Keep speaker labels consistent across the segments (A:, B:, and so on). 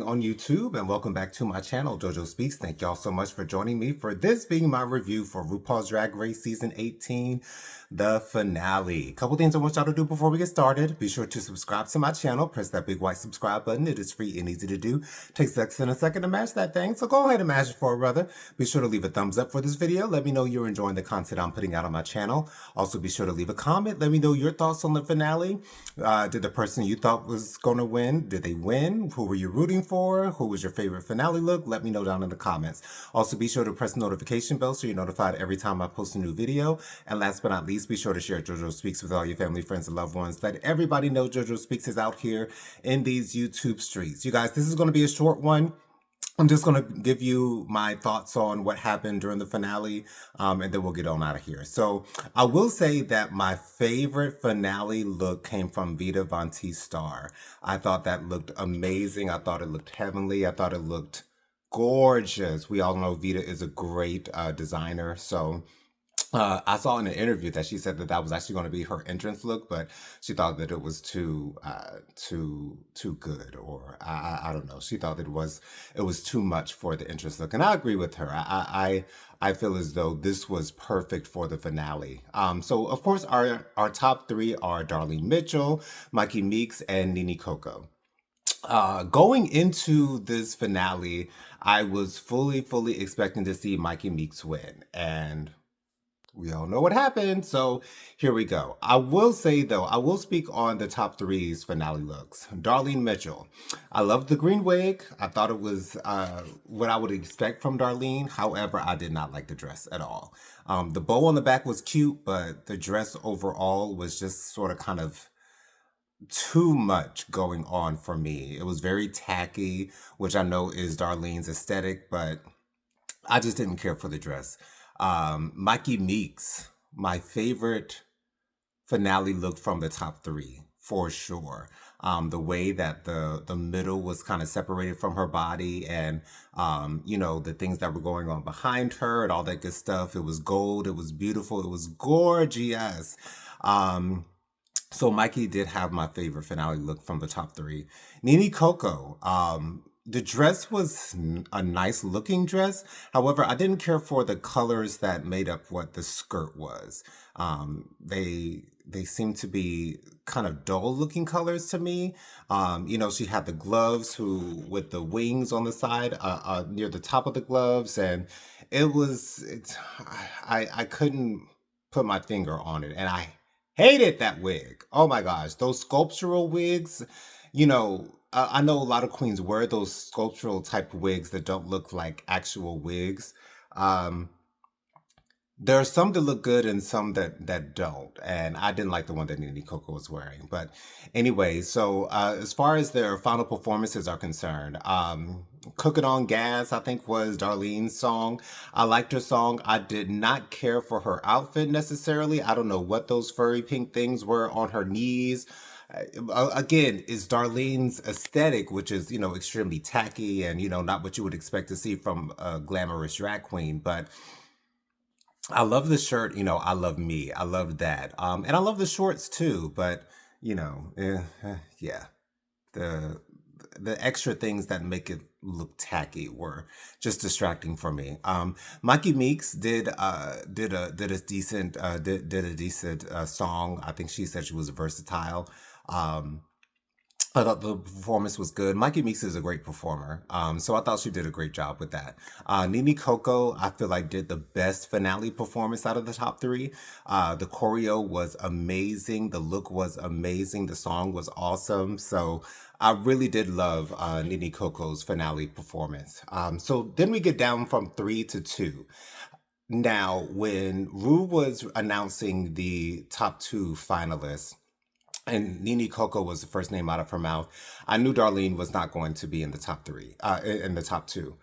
A: On YouTube, and welcome back to my channel, JoJo Speaks. Thank y'all so much for joining me for this being my review for RuPaul's Drag Race Season 18, the finale. A couple things I want y'all to do before we get started. Be sure to subscribe to my channel. Press that big white subscribe button. It is free and easy to do. Takes less than a second to mash that thing, so go ahead and mash it for a brother. Be sure to leave a thumbs up for this video. Let me know you're enjoying the content I'm putting out on my channel. Also, be sure to leave a comment. Let me know your thoughts on the finale. Did the person you thought was going to win, did they win? Who were you rooting for? Who was your favorite finale look? Let me know down in the comments. Also, be sure to press the notification bell so you're notified every time I post a new video. And last but not least, be sure to share JoJo Speaks with all your family, friends, and loved ones. Let everybody know JoJo Speaks is out here in these YouTube streets. You guys, this is going to be a short one. I'm just going to give you my thoughts on what happened during the finale, and then we'll get on out of here. So I will say that my favorite finale look came from Vita Von T Star. I thought that looked amazing. I thought it looked heavenly. I thought it looked gorgeous. We all know Vita is a great designer, so I saw in an interview that she said that that was actually going to be her entrance look, but she thought that it was too good, or I don't know. She thought it was too much for the entrance look, and I agree with her. I feel as though this was perfect for the finale. So of course our top three are Darlene Mitchell, Mikey Meeks, and Nene Coco. Going into this finale, I was fully expecting to see Mikey Meeks win, and we all know what happened, so here we go. I will say, though, I will speak on the top three's finale looks. Darlene Mitchell. I loved the green wig. I thought it was what I would expect from Darlene. However, I did not like the dress at all. The bow on the back was cute, but the dress overall was just sort of kind of too much going on for me. It was very tacky, which I know is Darlene's aesthetic, but I just didn't care for the dress. Mikey Meeks, my favorite finale look from the top three, for sure. The way that the middle was kind of separated from her body, and you know, the things that were going on behind her and all that good stuff. It was gold, it was beautiful, it was gorgeous. So Mikey did have my favorite finale look from the top three. Nene Coco, the dress was a nice looking dress. However, I didn't care for the colors that made up what the skirt was. They seemed to be kind of dull looking colors to me. You know, she had the gloves with the wings on the side, near the top of the gloves, and I couldn't put my finger on it, and I hated that wig. Oh my gosh, those sculptural wigs, you know, I know a lot of queens wear those sculptural type wigs that don't look like actual wigs. Um, there are some that look good and some that don't, and I didn't like the one that Nene Coco was wearing. But anyway, so as far as their final performances are concerned, "Cooking on Gas" I think was Darlene's song. I liked her song. I did not care for her outfit necessarily. I don't know what those furry pink things were on her knees. Again, is Darlene's aesthetic, which is, you know, extremely tacky and, you know, not what you would expect to see from a glamorous drag queen. But I love the shirt, you know, I love me. I love that. And I love the shorts too, but, you know, yeah. The the extra things that make it look tacky were just distracting for me. Mikey Meeks did a decent song. I think she said she was versatile. Um, I thought the performance was good. Mikey Meeks is a great performer, so I thought she did a great job with that. Nene Coco, I feel like did the best finale performance out of the top three. The choreo was amazing. The look was amazing. The song was awesome. So I really did love Nene Coco's finale performance. So then we get down from three to two. Now, when Rue was announcing the top two finalists, and Nene Coco was the first name out of her mouth, I knew Darlene was not going to be in the top three, in the top two.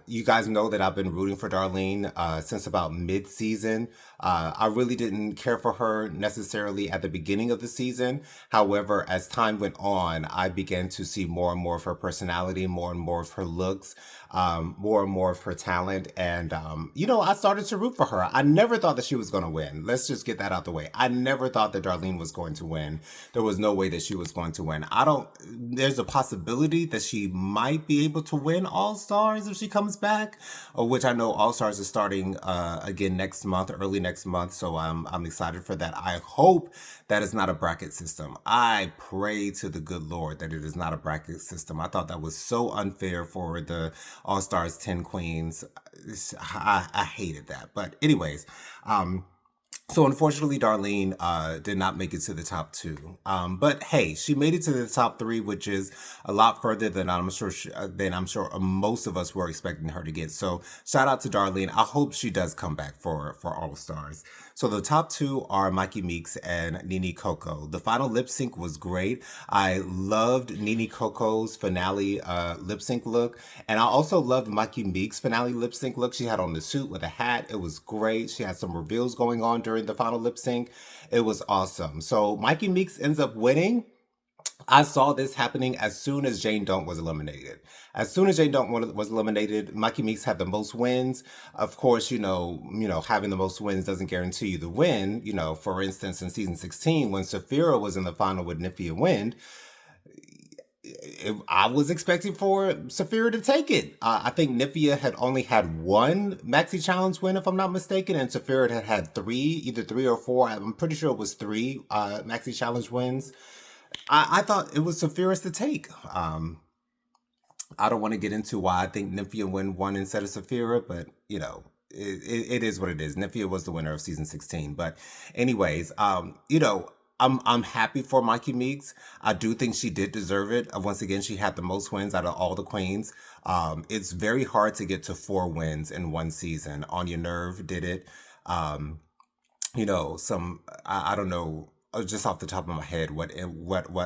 A: You guys know that I've been rooting for Darlene since about mid-season. I really didn't care for her necessarily at the beginning of the season. However, as time went on, I began to see more and more of her personality, more and more of her looks, more and more of her talent. And, you know, I started to root for her. I never thought that she was going to win. Let's just get that out the way. I never thought that Darlene was going to win. there was no way that she was going to win. I don't, there's a possibility that she might be able to win All Stars if she comes back, which I know All Stars is starting again next month, early next month. So I'm excited for that. I hope that it's not a bracket system. I pray to the good Lord that it is not a bracket system. I thought that was so unfair for the All Stars 10 queens. I hated that. But anyways, so unfortunately, Darlene did not make it to the top two. But hey, she made it to the top three, which is a lot further than I'm sure most of us were expecting her to get. So shout out to Darlene. I hope she does come back for All Stars. So the top two are Mikey Meeks and Nene Coco. The final lip sync was great. I loved Nene Coco's finale lip sync look, and I also loved Mikey Meeks' finale lip sync look. She had on the suit with a hat. It was great. She had some reveals going on during the final lip sync. It was awesome. So Mikey Meeks ends up winning. I saw this happening as soon as Jane Don't was eliminated. As soon as Jane Don't was eliminated, Mikey Meeks had the most wins. Of course, having the most wins doesn't guarantee you the win. For instance, in season 16, when Saphira was in the final with Nifia Wind, I was expecting for Saphira to take it. I think Nifia had only had one Maxi Challenge win, if I'm not mistaken, and Saphira had three, either three or four. I'm pretty sure it was three Maxi Challenge wins. I thought it was Saphira's to take. I don't want to get into why I think Nymphia won instead of Saphira, but it is what it is. Nymphia was the winner of season 16. But anyways, I'm happy for Mikey Meeks. I do think she did deserve it. Once again, she had the most wins out of all the queens. It's very hard to get to 4 wins in one season. On Your Nerve did it. I don't know just off the top of my head what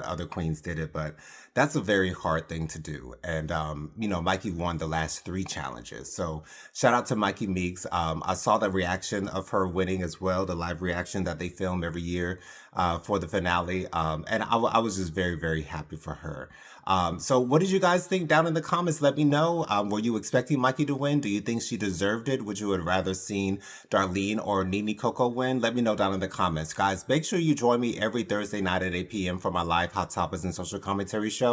A: other queens did it, but that's a very hard thing to do. And Mikey won the last 3 challenges, so shout out to Mikey Meeks. I saw the reaction of her winning as well, the live reaction that they film every year for the finale, and I was just very, very happy for her. So what did you guys think down in the comments? Let me know. Were you expecting Mikey to win? Do you think she deserved it? Would you have rather seen Darlene or Nene Coco win? Let me know down in the comments. Guys, make sure you join me every Thursday night at 8 p.m. for my live Hot Topics and Social Commentary show.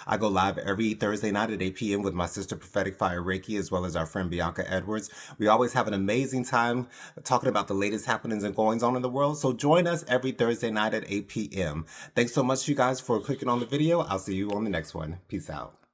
A: I go live every Thursday night at 8 p.m. with my sister Prophetic Fire Reiki, as well as our friend Bianca Edwards. We always have an amazing time talking about the latest happenings and goings on in the world. So join us every Thursday night at 8 p.m. Thanks so much, you guys, for clicking on the video. I'll see you on the next one. Peace out.